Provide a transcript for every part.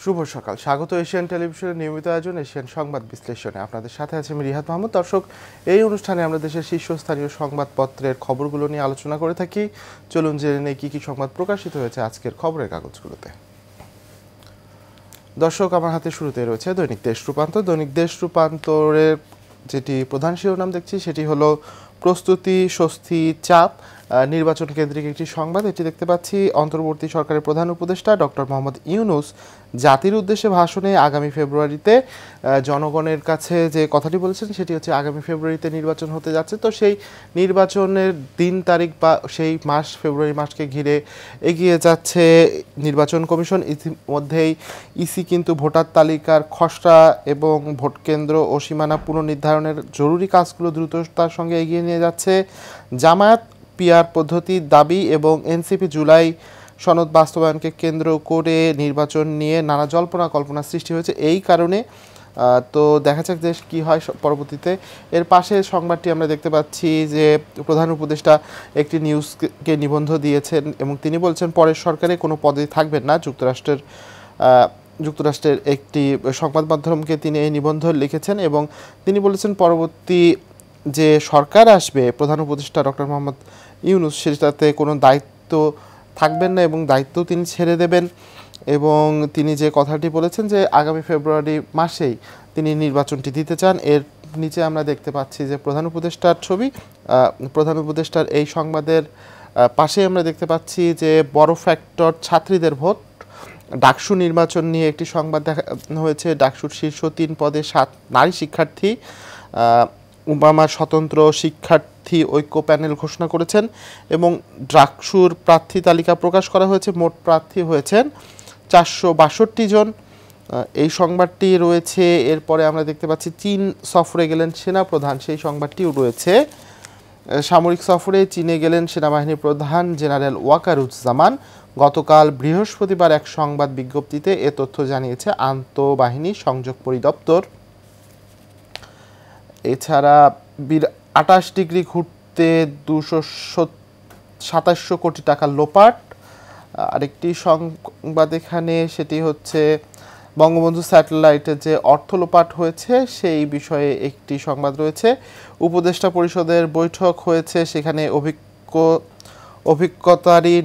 শুভ সকাল, স্বাগত এশিয়ান টেলিভিশনের নিয়মিত আয়োজন এশিয়ান সংবাদ বিশ্লেষণে। আপনাদের সাথে আছে আমি রিহাত মাহমুদ। দর্শক, এই অনুষ্ঠানে আমরা দেশের শীর্ষস্থানীয় সংবাদপত্রের খবরগুলো নিয়ে আলোচনা করে থাকি। চলুন জেনে নেই কী কী সংবাদ প্রকাশিত হয়েছে আজকের খবরের কাগজগুলোতে। দর্শক, আমার হাতে শুরুতে রয়েছে দৈনিক দেশ রূপান্তর। দৈনিক দেশ রূপান্তরের যেটি প্রধান শিরোনাম দেখছি সেটি হলো প্রস্তুতি, স্বস্তি, চাপ, নির্বাচন কেন্দ্রিক একটি সংবাদ। এটি দেখতে পাচ্ছি অন্তর্বর্তী সরকারের প্রধান উপদেষ্টা ডক্টর মোহাম্মদ ইউনূস জাতির উদ্দেশ্যে ভাষণে আগামী ফেব্রুয়ারিতে জনগণের কাছে যে কথাটি বলেছেন সেটি হচ্ছে আগামী ফেব্রুয়ারিতে নির্বাচন হতে যাচ্ছে। তো সেই নির্বাচনের দিন তারিখ বা সেই মাস, ফেব্রুয়ারি মাসকে ঘিরে এগিয়ে যাচ্ছে নির্বাচন কমিশন। ইতিমধ্যেই ইসি কিন্তু ভোটার তালিকার খসড়া এবং ভোট কেন্দ্র ও সীমানা পুনর্নির্ধারণের জরুরি কাজগুলো দ্রুততার সঙ্গে এগিয়ে নিয়ে যাচ্ছে। জামায়াত পিআর পদ্ধতির দাবি এবং এনসিপি জুলাই সনদ বাস্তবায়নকে কেন্দ্র করে নির্বাচন নিয়ে নানা জল্পনা কল্পনা সৃষ্টি হয়েছে। এই কারণে তো দেখা যাক যে কী হয় পরবর্তীতে। এর পাশে সংবাদটি আমরা দেখতে পাচ্ছি যে প্রধান উপদেষ্টা একটি নিউজকে নিবন্ধ দিয়েছেন এবং তিনি বলছেন পরের সরকারে কোনো পদে থাকবেন না। যুক্তরাষ্ট্রের একটি সংবাদ মাধ্যমকে তিনি এই নিবন্ধ লিখেছেন এবং তিনি বলেছেন পরবর্তী যে সরকার আসবে প্রধান উপদেষ্টা ডক্টর মোহাম্মদ ইউনূস সেটাতে কোনো দায়িত্ব থাকবেন না এবং দায়িত্ব তিনি ছেড়ে দেবেন। এবং তিনি যে কথাটি বলেছেন যে আগামী ফেব্রুয়ারি মাসেই তিনি নির্বাচনটি দিতে চান। এর নিচে আমরা দেখতে পাচ্ছি যে প্রধান উপদেষ্টার ছবি। প্রধান উপদেষ্টার এই সংবাদের পাশে আমরা দেখতে পাচ্ছি যে বড় ফ্যাক্টর ছাত্রীদের ভোট। ডাকসু নির্বাচন নিয়ে একটি সংবাদ দেখানো হয়েছে। ডাকসুর শীর্ষ 3 পদে 7 নারী শিক্ষার্থী। ওবামার স্বতন্ত্র শিক্ষার্থী ঐক্য প্যানেল ঘোষণা করেছেন এবং ডাকসুর প্রার্থী তালিকা প্রকাশ করা হয়েছে। মোট প্রার্থী হয়েছেন 462 জন। এই সংবাদটি রয়েছে। এরপরে আমরা দেখতে পাচ্ছি চীন সফরে গেলেন সেনাপ্রধান, সেই সংবাদটিও রয়েছে। সামরিক সফরে চীনে গেলেন সেনাবাহিনীর প্রধান জেনারেল ওয়াকারুজ্জামান। গতকাল বৃহস্পতিবার এক সংবাদ বিজ্ঞপ্তিতে এ তথ্য জানিয়েছে আন্তঃবাহিনী সংযোগ পরিদপ্তর। এছাড়া 28 ডিগ্রি ঘুরতে 227 কোটি টাকা লোপাট। আরেকটি সংবাদ এখানে, সেটি হচ্ছে বঙ্গবন্ধু স্যাটেলাইটে যে অর্থ লোপাট হয়েছে সেই বিষয়ে একটি সংবাদ রয়েছে। উপদেষ্টা পরিষদের বৈঠক হয়েছে, সেখানে অভিজ্ঞতারই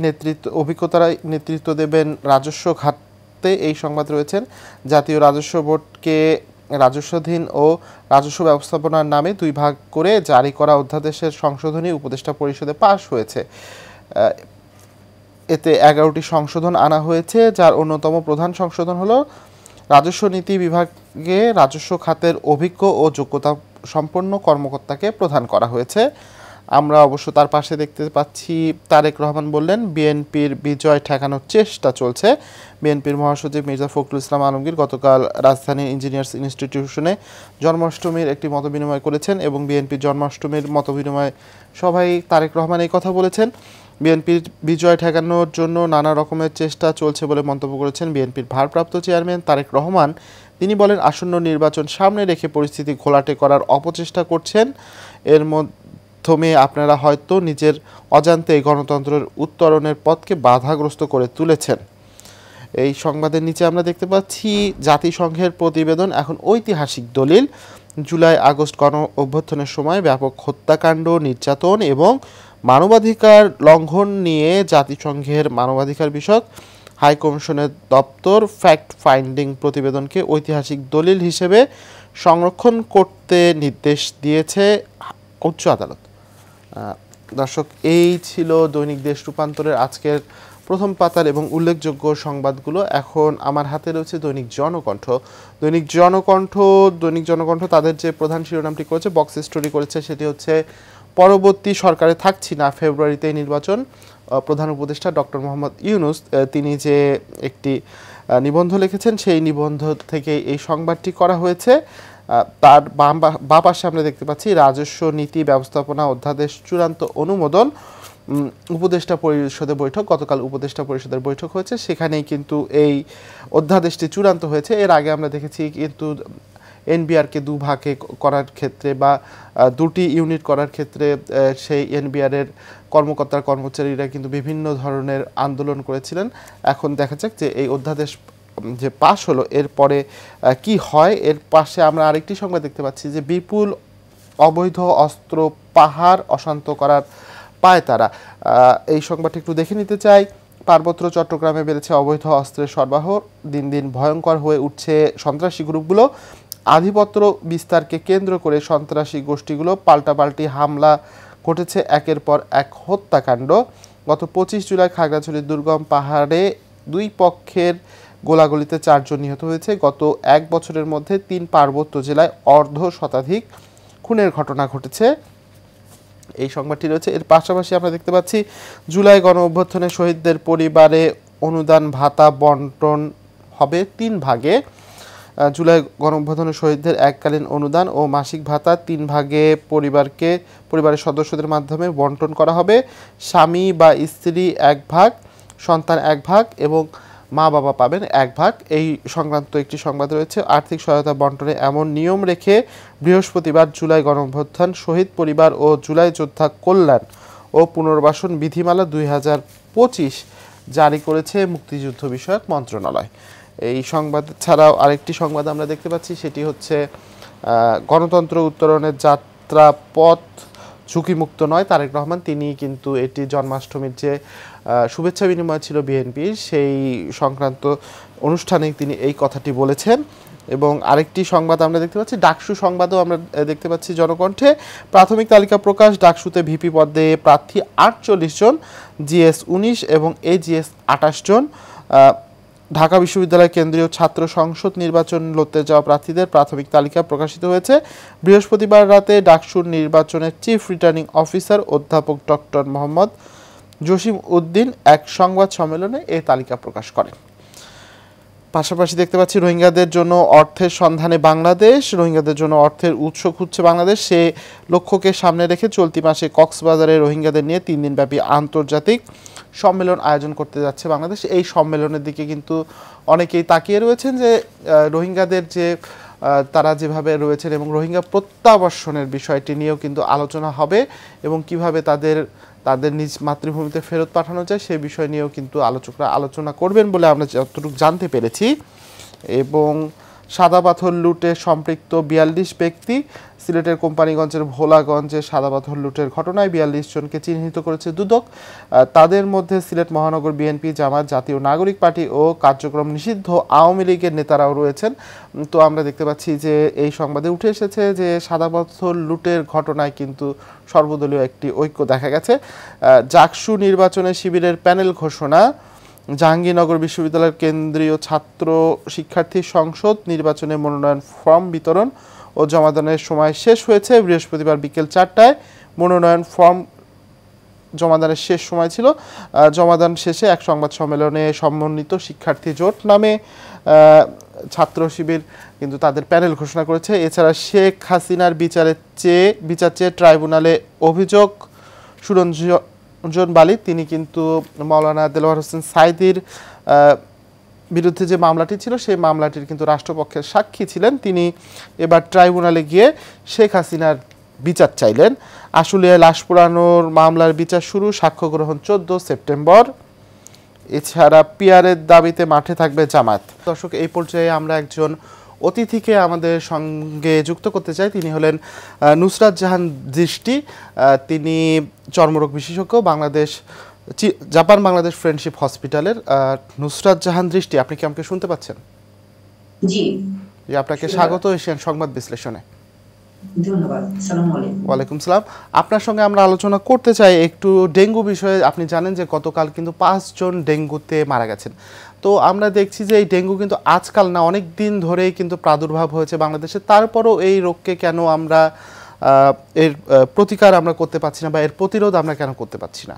নেতৃত্ব দেবেন রাজস্ব খাতে, এই সংবাদ রয়েছেন। জাতীয় রাজস্ব বোর্ডকে রাজস্বাধীন ও রাজস্ব ব্যবস্থাপনার নামে 2 ভাগ করে জারি করা অধ্যাদেশের সংশোধনী উপদেষ্টা পরিষদে পাশ হয়েছে। এতে 11টি সংশোধন আনা হয়েছে, যার অন্যতম প্রধান সংশোধন হলো রাজস্ব নীতি বিভাগে রাজস্ব খাতের অভিজ্ঞ ও যোগ্যতা সম্পন্ন কর্মকর্তাকে প্রদান করা হয়েছে। আমরা অবশ্য তার পাশে দেখতে পাচ্ছি তারেক রহমান বললেন বিএনপির বিজয় ঠেকানোর চেষ্টা চলছে। বিএনপির মহাসচিব মির্জা ফখরুল ইসলাম আলমগীর গতকাল রাজধানীর ইঞ্জিনিয়ার্স ইনস্টিটিউশনে জন্মাষ্টমীর একটি মতবিনিময় করেছেন এবং বিএনপির জন্মাষ্টমীর মতবিনিময় সভায় তারেক রহমান এই কথা বলেছেন। বিএনপির বিজয় ঠেকানোর জন্য নানা রকমের চেষ্টা চলছে বলে মন্তব্য করেছেন বিএনপির ভারপ্রাপ্ত চেয়ারম্যান তারেক রহমান। তিনি বলেন আসন্ন নির্বাচন সামনে রেখে পরিস্থিতি ঘোলাটে করার অপচেষ্টা করছেন। এর মাধ্যমে আপনারা হয়তো নিজের অজান্তে গণতন্ত্রের উত্তরণের পথকে বাধাগ্রস্ত করে তুলেছেন। এই সংবাদের নিচে আমরা দেখতে পাচ্ছি জাতিসংঘের প্রতিবেদন এখন ঐতিহাসিক দলিল। জুলাই আগস্ট গণ অভ্যুত্থানের সময় ব্যাপক হত্যাকাণ্ড, নির্যাতন এবং মানবাধিকার লঙ্ঘন নিয়ে জাতিসংঘের মানবাধিকার বিষয়ক হাই কমিশনের দপ্তর ফ্যাক্ট ফাইন্ডিং প্রতিবেদনকে ঐতিহাসিক দলিল হিসেবে সংরক্ষণ করতে নির্দেশ দিয়েছে উচ্চ আদালত। দর্শক, এই ছিল দৈনিক দেশ রূপান্তরের আজকের প্রথম পাতার এবং উল্লেখযোগ্য সংবাদগুলো। এখন আমার হাতে রয়েছে দৈনিক জনকণ্ঠ। দৈনিক জনকণ্ঠ তাদের যে প্রধান শিরোনামটি করেছে, বক্স স্টোরি করেছে, সেটি হচ্ছে পরবর্তী সরকারে থাকছি না, ফেব্রুয়ারিতে নির্বাচন। প্রধান উপদেষ্টা ডক্টর মোহাম্মদ ইউনূস তিনি যে একটি নিবন্ধ লিখেছেন সেই নিবন্ধ থেকে এই সংবাদটি করা হয়েছে। তার বাম পাশে আমরা দেখতে পাচ্ছি রাজস্ব নীতি ব্যবস্থাপনা অধ্যাদেশ চূড়ান্ত অনুমোদন। উপদেষ্টা পরিষদের বৈঠক, গতকাল উপদেষ্টা পরিষদের বৈঠক হয়েছে, সেখানেই কিন্তু এই অধ্যাদেশটি চূড়ান্ত হয়েছে। এর আগে আমরা দেখেছি কিন্তু এনবিআরকে 2 ভাগে করার ক্ষেত্রে বা 2টি ইউনিট করার ক্ষেত্রে সেই এনবিআরের কর্মকর্তারা কর্মচারীরা কিন্তু বিভিন্ন ধরনের আন্দোলন করেছিলেন। এখন দেখা যাক যে এই অধ্যাদেশ যে পাশ হলো এরপরে কি হয়, এর পাশে আমরা আরেকটি সংবাদ দেখতে পাচ্ছি যে বিপুল অবৈধ অস্ত্র পাহাড় অশান্ত করার পায় তারা। এই সংবাদটি একটু দেখে নিতে চাই। পার্বত্য চট্টগ্রামে বেড়েছে অবৈধ অস্ত্রের সরবরাহ, দিন দিন ভয়ঙ্কর হয়ে উঠছে সন্ত্রাসী গ্রুপগুলো। আধিপত্য বিস্তারকে কেন্দ্র করে সন্ত্রাসী গোষ্ঠীগুলো পাল্টাপাল্টি হামলা ঘটেছে, একের পর এক হত্যাকাণ্ড। গত 25 জুলাই খাগড়াছড়ির দুর্গম পাহাড়ে দুই পক্ষের গোলাগুলিতে 4 জন নিহত হয়েছে। গত এক বছরের মধ্যে 3 পার্বত্য জেলায় অর্ধ শতাধিক খুনের ঘটনা ঘটেছে। এই সংবাদটি রয়েছে। এর পাশাপাশি আমরা দেখতে পাচ্ছি জুলাই গণ অভ্যুত্থানে শহীদদের পরিবারে অনুদান ভাতা বন্টন হবে 3 ভাগে। জুলাই গণ অভ্যুত্থানে শহীদদের এককালীন অনুদান ও মাসিক ভাতা 3 ভাগে পরিবারের সদস্যদের মাধ্যমে বন্টন করা হবে। স্বামী বা স্ত্রী 1 ভাগ, সন্তান 1 ভাগ এবং মা বাবা পাবেন 1 ভাগ। এই সংক্রান্ত একটি সংবাদ রয়েছে। আর্থিক সহায়তা বন্টনে এমন নিয়ম রেখে বৃহস্পতিবার জুলাই গণঅভ্যুত্থান শহীদ পরিবার ও জুলাই যোদ্ধা কল্যাণ ও পুনর্বাসন বিধিমালা 2025 জারি করেছে মুক্তিযুদ্ধ বিষয়ক মন্ত্রণালয়। এই সংবাদ ছাড়াও আরেকটি সংবাদ আমরা দেখতে পাচ্ছি, সেটি হচ্ছে গণতন্ত্র উত্তরণের যাত্রা পথ ঝুঁকিমুক্ত নয়। তারেক রহমান তিনি কিন্তু এটি জন্মাষ্টমীর যে শুভেচ্ছা বিনিময় ছিল বিএনপির, সেই সংক্রান্ত অনুষ্ঠানে তিনি এই কথাটি বলেছেন। এবং আরেকটি সংবাদ আমরা দেখতে পাচ্ছি, ডাকসু সংবাদও আমরা দেখতে পাচ্ছি জনকণ্ঠে। প্রাথমিক তালিকা প্রকাশ, ডাকসুতে ভিপি পদে প্রার্থী 48 জন, জিএস 19 এবং এজিএস 28 জন। ঢাকা বিশ্ববিদ্যালয় কেন্দ্রীয় ছাত্র সংসদ নির্বাচন লড়তে যাওয়া প্রার্থীদের প্রাথমিক তালিকা প্রকাশিত হয়েছে। বৃহস্পতিবার রাতে ডাকসুর নির্বাচনের চিফ রিটার্নিং অফিসার অধ্যাপক ডক্টর মোহাম্মদ জসিম উদ্দিন এক সংবাদ সম্মেলনে এই তালিকা প্রকাশ করেন। পাশাপাশি দেখতে পাচ্ছি রোহিঙ্গাদের জন্য অর্থের সন্ধানে বাংলাদেশ, রোহিঙ্গাদের জন্য অর্থের উৎস খুঁজছে বাংলাদেশ। সে লক্ষ্যকে সামনে রেখে চলতি মাসে কক্সবাজারে রোহিঙ্গাদের নিয়ে 3 দিনব্যাপী আন্তর্জাতিক সম্মেলন আয়োজন করতে যাচ্ছে বাংলাদেশ। এই সম্মেলনের দিকে কিন্তু অনেকেই তাকিয়ে রয়েছেন যে রোহিঙ্গাদের যে তারা যেভাবে রয়েছেন এবং রোহিঙ্গা প্রত্যাবর্ষণের বিষয়টি নিয়েও কিন্তু আলোচনা হবে এবং কিভাবে তাদের নিজ মাতৃভূমিতে ফেরত পাঠানো যায় সেই বিষয় নিয়েও কিন্তু আলোচকরা আলোচনা করবেন বলে আমরা যতটুকু জানতে পেরেছি। এবং সাদা পাথর লুটে সম্পৃক্ত 42 ব্যক্তি, সিলেটের কোম্পানিগঞ্জের ভোলাগঞ্জে সাদা পাথর লুটের ঘটনায় 42 জনকে চিহ্নিত করেছে দুদক। তাদের মধ্যে সিলেট মহানগর বিএনপি, জামাত, জাতীয় নাগরিক পার্টি ও কার্যক্রম নিষিদ্ধ আওয়ামী লীগের নেতারাও রয়েছেন। তো আমরা দেখতে পাচ্ছি যে এই সংবাদে উঠে এসেছে যে সাদা পাথর লুটের ঘটনায় কিন্তু সর্বদলীয় একটি ঐক্য দেখা গেছে। জাকসু নির্বাচনে শিবিরের প্যানেল ঘোষণা, জাহাঙ্গীরনগর বিশ্ববিদ্যালয়ের কেন্দ্রীয় ছাত্র শিক্ষার্থী সংসদ নির্বাচনে মনোনয়ন ফর্ম বিতরণ ও জমাদানের সময় শেষ হয়েছে। বৃহস্পতিবার বিকেল 4টায় মনোনয়ন ফর্ম জমাদানের শেষ সময় ছিল। জমাদান শেষে এক সংবাদ সম্মেলনে সমন্বিত শিক্ষার্থী জোট নামে ছাত্র শিবির কিন্তু তাদের প্যানেল ঘোষণা করেছে। এছাড়া শেখ হাসিনার বিচার চেয়ে ট্রাইব্যুনালে অভিযোগ সুরঞ্জন বালি, তিনি কিন্তু মাওলানা দেলোয়ার হোসেন সাইদির বিরুদ্ধে যে মামলাটি ছিল সেই মামলাটির কিন্তু রাষ্ট্রপক্ষের সাক্ষী ছিলেন। তিনি এবার ট্রাইব্যুনালে গিয়ে শেখ হাসিনার বিচার চাইলেন। আশুলিয়ায় লাশ পোড়ানোর মামলার বিচার শুরু, সাক্ষ্য গ্রহণ 14 সেপ্টেম্বর। এছাড়া পিয়ারের দাবিতে মাঠে থাকবে জামাত। দর্শক, এই পর্যায়ে আমরা একজন অতিথিকে আমাদের সঙ্গে যুক্ত করতে চাই। তিনি হলেন নুসরাত জাহান দৃষ্টি। তিনি চর্মরোগ বিশেষজ্ঞ, জাপান বাংলাদেশ ফ্রেন্ডশিপ হসপিটালের। নুসরাত জাহান দৃষ্টি, আপনি কি আমাকে শুনতে পাচ্ছেন? জি, আপনাকে স্বাগত এশিয়ান সংবাদ বিশ্লেষণে। ধন্যবাদ। আসসালামু আলাইকুম। ওয়ালাইকুম সালাম। আপনার সঙ্গে আমরা আলোচনা করতে চাই একটু ডেঙ্গু বিষয়ে। আপনি জানেন যে গতকাল কিন্তু 5 জন ডেঙ্গুতে মারা গেছেন। তো আমরা দেখছি যে এই ডেঙ্গু কিন্তু আজকাল না, অনেক দিন ধরেই কিন্তু প্রাদুর্ভাব হয়েছে বাংলাদেশে। তারপরও এই রোগকে কেন আমরা এর প্রতিকার আমরা করতে পারছি না বা এর প্রতিরোধ আমরা কেন করতে পারছি না?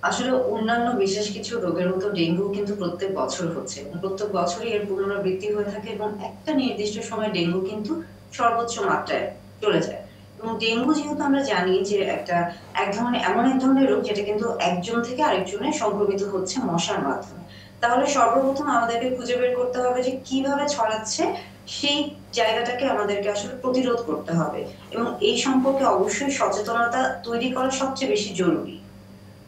আসলে অন্যান্য বিশেষ কিছু রোগের মতো ডেঙ্গু কিন্তু প্রত্যেক বছর হচ্ছে এবং প্রত্যেক বছরই এর পুনরাবৃত্তি হয়ে থাকে এবং একটা নির্দিষ্ট সময় ডেঙ্গু কিন্তু সর্বোচ্চ মাত্রায় চলে যায়। এবং ডেঙ্গু যেহেতু আমরা জানি যে এমন এক ধরনের রোগ যেটা কিন্তু একজন থেকে আরেকজনে সংক্রমিত হচ্ছে মশার মাধ্যমে। তাহলে সর্বপ্রথম আমাদেরকে খুঁজে বের করতে হবে যে কিভাবে ছড়াচ্ছে, সেই জায়গাটাকে আমাদেরকে আসলে প্রতিরোধ করতে হবে এবং এই সম্পর্কে অবশ্যই সচেতনতা তৈরি করা সবচেয়ে বেশি জরুরি।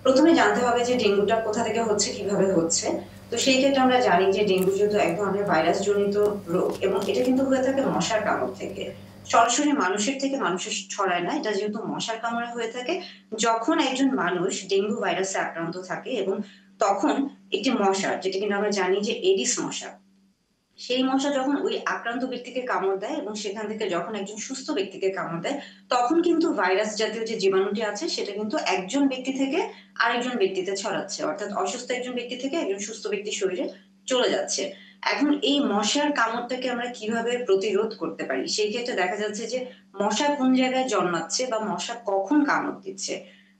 প্রথমে জানতে হবে যে ডেঙ্গুটা কোথা থেকে হচ্ছে, কিভাবে হচ্ছে। তো সেই ক্ষেত্রে আমরা জানি যে ডেঙ্গু যেহেতু এক ধরনের ভাইরাস জনিত রোগ এবং এটা কিন্তু হয়ে থাকে মশার কামড় থেকে, সরাসরি মানুষের থেকে মানুষের ছড়ায় না। এটা যেহেতু মশার কামড়ে হয়ে থাকে, যখন একজন মানুষ ডেঙ্গু ভাইরাসে আক্রান্ত থাকে এবং তখন একটি মশা, যেটা কিনা আমরা জানি যে এডিস মশা, সেই মশা যখন ওই আক্রান্ত ব্যক্তিকে কামড় দেয় এবং সেখান থেকে যখন একজন সুস্থ ব্যক্তিকে কামড় দেয়, তখন কিন্তু ভাইরাস জাতীয় যে জীবাণুটি আছে সেটা কিন্তু একজন ব্যক্তি থেকে আরেকজন ব্যক্তিতে ছড়াচ্ছে, অর্থাৎ অসুস্থ একজন ব্যক্তি থেকে একজন সুস্থ ব্যক্তির শরীরে চলে যাচ্ছে। এখন এই মশার কামড়টাকে আমরা কিভাবে প্রতিরোধ করতে পারি, সেই ক্ষেত্রে দেখা যাচ্ছে যে মশা কোন জায়গায় জন্মাচ্ছে বা মশা কখন কামড় দিচ্ছে।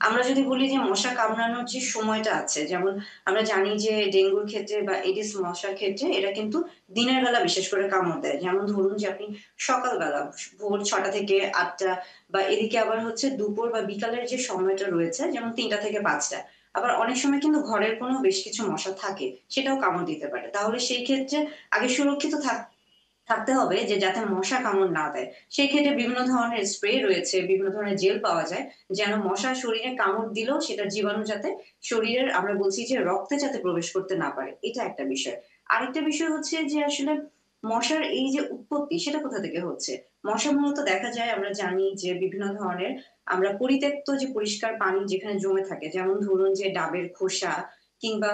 আমরা যদি বলি যে মশা কামড়ানোর যে সময়টা আছে, যেমন আমরা জানি যে ডেঙ্গুর ক্ষেত্রে বা এডিস মশার ক্ষেত্রে এরা কিন্তু দিনের বেলা বিশেষ করে কামড় দেয়। যেমন ধরুন যে আপনি সকালবেলা ভোর ৬টা থেকে ৮টা, বা এদিকে আবার হচ্ছে দুপুর বা বিকালের যে সময়টা রয়েছে যেমন ৩টা থেকে ৫টা। আবার অনেক সময় কিন্তু ঘরের কোনো বেশ কিছু মশা থাকে, সেটাও কামড় দিতে পারে। তাহলে সেই ক্ষেত্রে আগে সুরক্ষিত থাকতে হবে যে যাতে মশা কামড় না দেয়। সেই ক্ষেত্রে বিভিন্ন ধরনের স্প্রে রয়েছে, বিভিন্ন ধরনের জেল পাওয়া যায়, যেন মশা শরীরে কামড় দিলেও সেটার জীবাণু যাতে শরীরের, আমরা বলছি যে রক্তে যাতে প্রবেশ করতে না পারে। এটা একটা বিষয়। আরেকটা বিষয় হচ্ছে যে আসলে মশার এই যে উৎপত্তি সেটা কোথা থেকে হচ্ছে? মশা মূলত দেখা যায়, আমরা জানি যে বিভিন্ন ধরনের আমরা পরিত্যক্ত যে পরিষ্কার পানি যেখানে জমে থাকে, যেমন ধরুন যে ডাবের খোসা কিংবা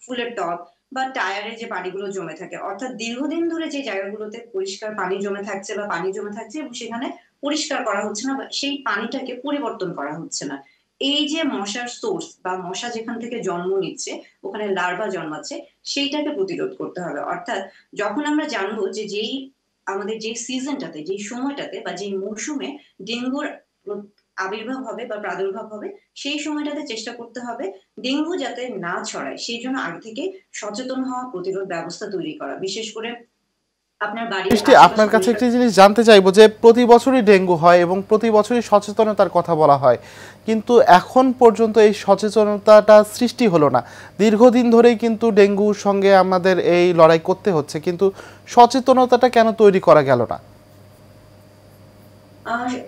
ফুলের টব বা টায়ারে যে পানিগুলো জমে থাকে, অর্থাৎ দীর্ঘদিন ধরে যে জায়গাগুলোতে পরিষ্কার পানি জমে থাকছে বা পানি জমে থাকছে এবং সেখানে পরিষ্কার করা হচ্ছে না বা সেই পানিটাকে পরিবর্তন করা হচ্ছে না। এই যে মশার সোর্স বা মশা যেখান থেকে জন্ম নিচ্ছে, ওখানে লার্ভা জন্মাচ্ছে, সেইটাকে প্রতিরোধ করতে হবে। অর্থাৎ যখন আমরা জানবো যে আমাদের যেই সিজনটাতে, যেই সময়টাতে বা যেই মৌসুমে ডেঙ্গুর আবির্ভাব হবে বা প্রাদুর্ভাব হবে, সেই সময়টাতে চেষ্টা করতে হবে ডেঙ্গু যাতে না ছড়ায় সেই জন্য আগে থেকে সচেতন হওয়া, প্রতিরোধ ব্যবস্থা তৈরি করা। বিশেষ করে আপনার বাড়ির বৃষ্টি, আশেপাশে আপনার কাছে পরিষ্কার। একটি জিনিস জানতে চাইবো যে প্রতি বছরই ডেঙ্গু হয় এবং প্রতি বছরই সচেতনতার কথা বলা হয়, কিন্তু এখন পর্যন্ত এই সচেতনতাটা সৃষ্টি হলো না। দীর্ঘদিন ধরেই কিন্তু ডেঙ্গুর সঙ্গে আমাদের এই লড়াই করতে হচ্ছে, কিন্তু সচেতনতাটা কেন তৈরি করা গেল না?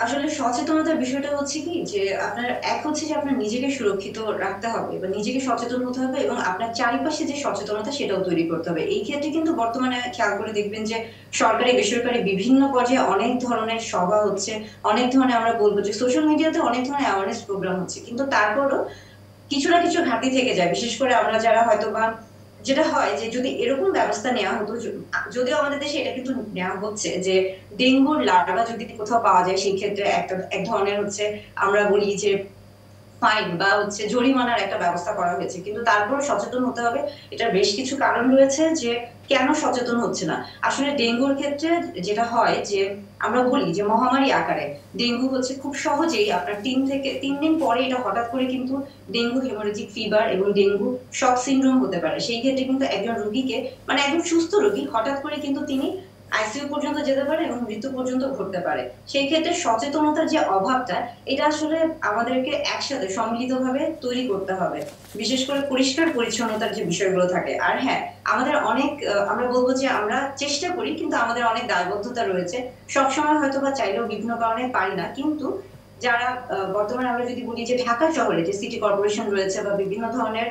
আসলে সচেতনতার বিষয়টা হচ্ছে কি যে আপনার এক হচ্ছে যে আপনার নিজেকে সুরক্ষিত রাখতে হবে বা নিজেকে সচেতন হতে হবে এবং আপনার চারিপাশে যে সচেতনতা সেটাও তৈরি করতে হবে। এই ক্ষেত্রে কিন্তু বর্তমানে খেয়াল করে দেখবেন যে সরকারি বেসরকারি বিভিন্ন পর্যায়ে অনেক ধরনের সভা হচ্ছে, অনেক ধরনের, আমরা বলবো যে সোশ্যাল মিডিয়াতে অনেক ধরনের অ্যাওয়ারনেস প্রোগ্রাম হচ্ছে, কিন্তু তারপরও কিছু না কিছু ঘাটতি থেকে যায়। বিশেষ করে আমরা যারা হয়তোবা, যেটা হয় যে যদি এরকম ব্যবস্থা নেওয়া হতো, যদিও আমাদের দেশে এটা কিন্তু নেওয়া হচ্ছে যে ডেঙ্গুর লার্ভা যদি কোথাও পাওয়া যায় সেই ক্ষেত্রে এক ধরনের হচ্ছে আমরা বলি যে ফাইন বা হচ্ছে জরিমানার একটা ব্যবস্থা করা হয়েছে, কিন্তু তারপর সচেতন হতে হবে। এটার বেশ কিছু কারণ রয়েছে যে কেন সচেতন হচ্ছে না। আসলে ডেঙ্গুর ক্ষেত্রে যেটা হয় যে আমরা বলি যে মহামারী আকারে ডেঙ্গু হচ্ছে খুব সহজেই আপনার 3 দিন পরে এটা হঠাৎ করে কিন্তু ডেঙ্গু হেমোরেজিক ফিভার এবং ডেঙ্গু শক সিনড্রোম হতে পারে। সেই ক্ষেত্রে কিন্তু একজন রোগীকে, মানে একজন সুস্থ রোগী হঠাৎ করে কিন্তু তিনি আইসিইউ পর্যন্ত যেতে পারে এবং মৃত্যু পর্যন্ত ঘটতে পারে। সেই ক্ষেত্রে সচেতনতার যে অভাবটা, এটা আসলে আমাদেরকে একসাথে সম্মিলিতভাবে তৈরি করতে হবে। বিশেষ করে পরিষ্কার পরিচ্ছন্নতার যে বিষয়গুলো থাকে। আর হ্যাঁ, আমাদের অনেক আমরা বলব যে আমরা চেষ্টা করি কিন্তু আমাদের অনেক দায়বদ্ধতা রয়েছে। সবসময় হয়তোবা চাইলেও বিভিন্ন কারণে পারি না। কিন্তু যারা বর্তমানে আমরা যদি বলি যে ঢাকা শহরে যে সিটি কর্পোরেশন রয়েছে বা বিভিন্ন ধরনের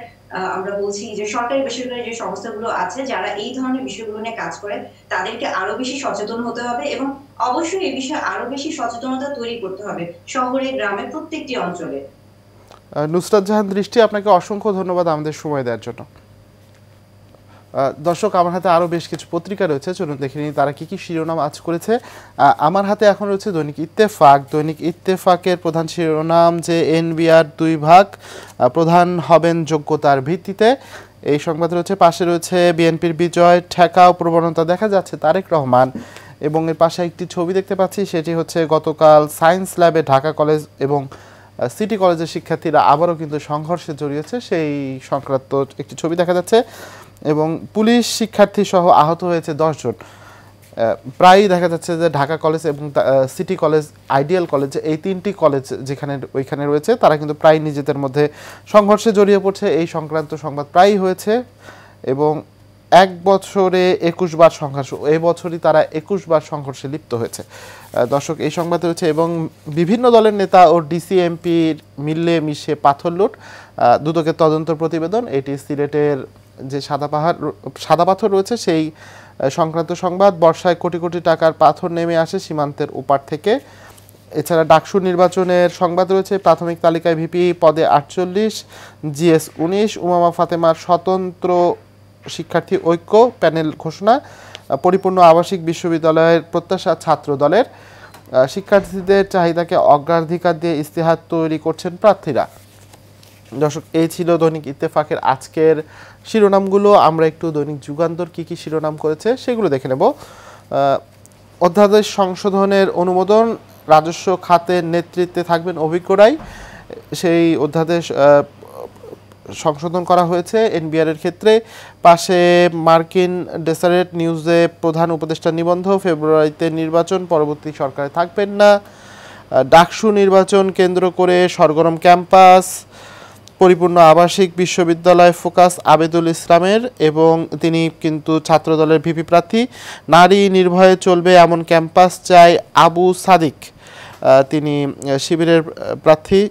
আমরা বলছি যে সরকারি বেসরকারি যে সংস্থাগুলো আছে যারা এই ধরনের বিষয়গুলো নিয়ে কাজ করে, তাদেরকে আরো বেশি সচেতন হতে হবে এবং অবশ্যই এই বিষয়ে আরো বেশি সচেতনতা তৈরি করতে হবে শহরে, গ্রামে, প্রত্যেকটি অঞ্চলে। নুসরাত জাহান দৃষ্টি, আপনাকে অসংখ্য ধন্যবাদ আমাদের সময় দেওয়ার জন্য। দর্শক, আমার হাতে আরও বেশ কিছু পত্রিকা রয়েছে, চলুন দেখে নিই তারা কী কী শিরোনাম আজ করেছে। আমার হাতে এখন রয়েছে দৈনিক ইত্তেফাক। দৈনিক ইত্তেফাকের প্রধান শিরোনাম যে এনবিআর 2 ভাগ, প্রধান হবেন যোগ্যতার ভিত্তিতে। এই সংবাদ রয়েছে। পাশে রয়েছে বিএনপির বিজয় ঠেকাও প্রবণতা দেখা যাচ্ছে তারেক রহমান, এবং এর পাশে একটি ছবি দেখতে পাচ্ছি, সেটি হচ্ছে গতকাল সায়েন্স ল্যাবে ঢাকা কলেজ এবং সিটি কলেজের শিক্ষার্থীরা আবারও কিন্তু সংঘর্ষে জড়িয়েছে, সেই সংক্রান্ত একটি ছবি দেখা যাচ্ছে। এবং পুলিশ শিক্ষার্থী সহ আহত হয়েছে 10 জন। প্রায়ই দেখা যাচ্ছে যে ঢাকা কলেজ এবং সিটি কলেজ, আইডিয়াল কলেজ, এই 3টি কলেজ যেখানে ওইখানে রয়েছে তারা কিন্তু প্রায় নিজেদের মধ্যে সংঘর্ষে জড়িয়ে পড়ছে। এই সংক্রান্ত সংবাদ প্রায়ই হয়েছে এবং 1 বছরে 21 বার সংঘর্ষ, এই বছরই তারা 21 বার সংঘর্ষে লিপ্ত হয়েছে। দর্শক, এই সংবাদ রয়েছে। এবং বিভিন্ন দলের নেতা ও ডিসিএমপির মিলে মিশে পাথর লুট, দুদকের তদন্ত প্রতিবেদন, এটি সিলেটের যে সাদা পাথর রয়েছে সেই সংক্রান্ত সংবাদ। বর্ষায় কোটি কোটি টাকার পাথর নেমে আসে সীমান্তের ওপার থেকে। এছাড়া ডাকসু নির্বাচনের সংবাদ রয়েছে। প্রাথমিক তালিকায় ভিপি পদে 48, জিএস 19। উমামা ফাতেমার স্বতন্ত্র শিক্ষার্থী ঐক্য প্যানেল ঘোষণা। পরিপূর্ণ আবাসিক বিশ্ববিদ্যালয়ের প্রত্যাশা ছাত্র দলের। শিক্ষার্থীদের চাহিদাকে অগ্রাধিকার দিয়ে ইস্তেহার তৈরি করছেন প্রার্থীরা। দর্শক, এই ছিল দৈনিক ইত্তেফাকের আজকের শিরোনামগুলো। আমরা একটু দৈনিক যুগান্তর কি কি শিরোনাম করেছে সেগুলো দেখে নেব। অধ্যাদেশ সংশোধনের অনুমোদন, রাজস্ব খাতের নেতৃত্বে থাকবেন অভিজ্ঞরাই। সেই অধ্যাদেশ সংশোধন করা হয়েছে এনবিআর এর ক্ষেত্রে। পাশে মার্কিন ডেসারেট নিউজে প্রধান উপদেষ্টার নিবন্ধ, ফেব্রুয়ারিতে নির্বাচন, পরবর্তী সরকারে থাকবেন না। ডাকসু নির্বাচন কেন্দ্র করে সরগরম ক্যাম্পাস, পরিপূর্ণ আবাসিক বিশ্ববিদ্যালয় ফোকাস আবেদুল ইসলামের, এবং তিনি কিন্তু ছাত্রদলের ভিপি প্রার্থী। নারী নির্ভয়ে চলবে এমন ক্যাম্পাস চায় আবু সাদিক, তিনি শিবিরের প্রার্থী,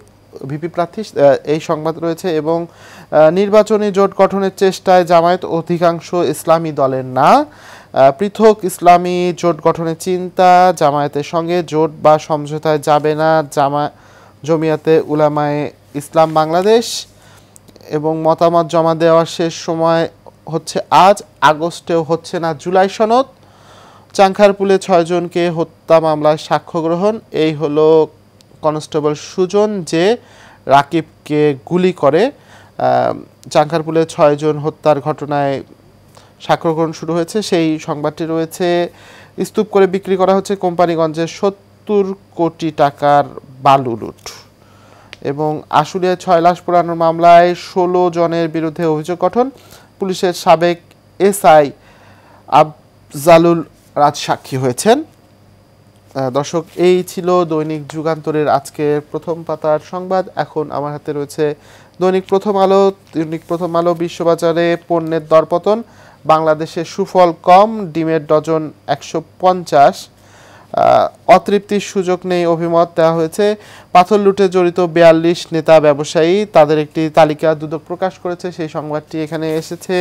ভিপি প্রার্থী। এই সংবাদ রয়েছে। এবং নির্বাচনী জোট গঠনের চেষ্টায় জামায়াত অধিকাংশ ইসলামী দলের না, পৃথক ইসলামী জোট গঠনের চিন্তা, জামায়াতের সঙ্গে জোট বা সমঝোতায় যাবে না জমিয়াতে উলামায়ে ইসলাম বাংলাদেশ। এবং মতামত জমা দেওয়ার শেষ সময় হচ্ছে আজ, আগস্টেও হচ্ছে না জুলাই সনদ। চাংখারপুলে 6 জনকে হত্যা মামলায় সাক্ষ্য গ্রহণ। এই হলো কনস্টেবল সুজন যে রাকিবকে গুলি করে। চাংখারপুলে 6 জন হত্যার ঘটনায় সাক্ষ্য গ্রহণ শুরু হয়েছে, সেই সংবাদটি রয়েছে। স্তূপ করে বিক্রি করা হচ্ছে কোম্পানিগঞ্জে 70 কোটি টাকার বালু লুট। এবং আশুলিয়ায় 6 লাশ পোড়ানোর মামলায় 16 জনের বিরুদ্ধে অভিযোগ গঠন। পুলিশের সাবেক এসআই আফজালুল রাজ সাক্ষী হয়েছেন। দর্শক, এই ছিল দৈনিক যুগান্তরের আজকের প্রথম পাতার সংবাদ। এখন আমার হাতে রয়েছে দৈনিক প্রথম আলো। দৈনিক প্রথম আলো বিশ্ববাজারে পণ্যের দরপতন, বাংলাদেশে সুফল কম, ডিমের ডজন 150, অতৃপ্তির সুযোগ নেই অভিমত দেওয়া হয়েছে। পাথর লুটে জড়িত 42 নেতা ব্যবসায়ী, তাদের একটি তালিকা দুদক প্রকাশ করেছে, সেই সংবাদটি এখানে এসেছে।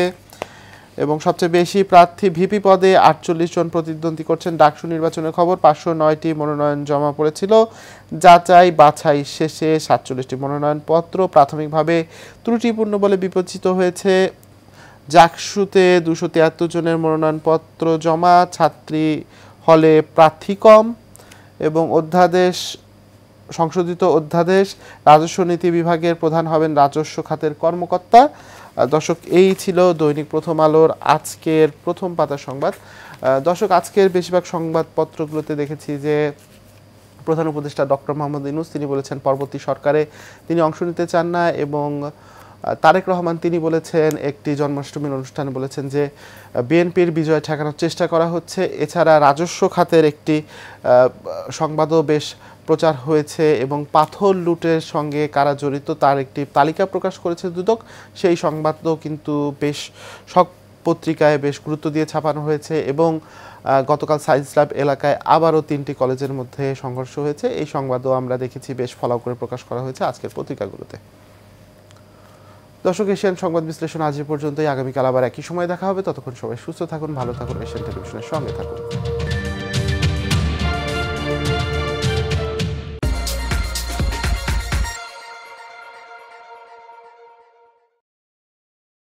এবং সবচেয়ে বেশি প্রার্থী ভিপি পদে 48 জন প্রতিদ্বন্দ্বী করছেন। ডাকসু নির্বাচনের খবর, 509টি মনোনয়ন জমা পড়েছিল। যাচাই বাছাই শেষে 47টি মনোনয়নপত্র প্রাথমিকভাবে ত্রুটিপূর্ণ বলে বিবেচিত হয়েছে। জাকসুতে 273 জনের মনোনয়নপত্র জমা, ছাত্রী হলে প্রার্থী কম। এবং সংশোধিত অধ্যাদেশ, রাজস্ব নীতি বিভাগের প্রধান হবেন রাজস্ব খাতের কর্মকর্তা। দর্শক, এই ছিল দৈনিক প্রথম আলোর আজকের প্রথম পাতার সংবাদ। দর্শক, আজকের বেশিরভাগ সংবাদপত্রগুলোতে দেখেছি যে প্রধান উপদেষ্টা ডক্টর মোহাম্মদ ইউনূস তিনি বলেছেন পরবর্তী সরকারে তিনি অংশ নিতে চান না। এবং তারেক রহমান তিনি বলেছেন একটি জন্মাষ্টমীর অনুষ্ঠানে বলেছেন যে বিএনপির বিজয় ঠেকানোর চেষ্টা করা হচ্ছে। এছাড়া রাজস্ব খাতের একটি সংবাদও বেশ প্রচার হয়েছে এবং পাথর লুটের সঙ্গে কারা জড়িত তার একটি তালিকা প্রকাশ করেছে দুদক। সেই সংবাদও কিন্তু বেশ সব পত্রিকায় বেশ গুরুত্ব দিয়ে ছাপানো হয়েছে। এবং গতকাল সায়েন্স ল্যাব এলাকায় আবারও 3টি কলেজের মধ্যে সংঘর্ষ হয়েছে, এই সংবাদও আমরা দেখেছি বেশ ফলাও করে প্রকাশ করা হয়েছে আজকের পত্রিকাগুলোতে। দর্শক, এশিয়ান সংবাদ বিশ্লেষণ আজ পর্যন্তই। আগামীকাল আবার একই সময় দেখা হবে। ততক্ষণ সবাই সুস্থ থাকুন, ভালো থাকুন, এশিয়ান টেলিভিশনের সঙ্গে থাকুন।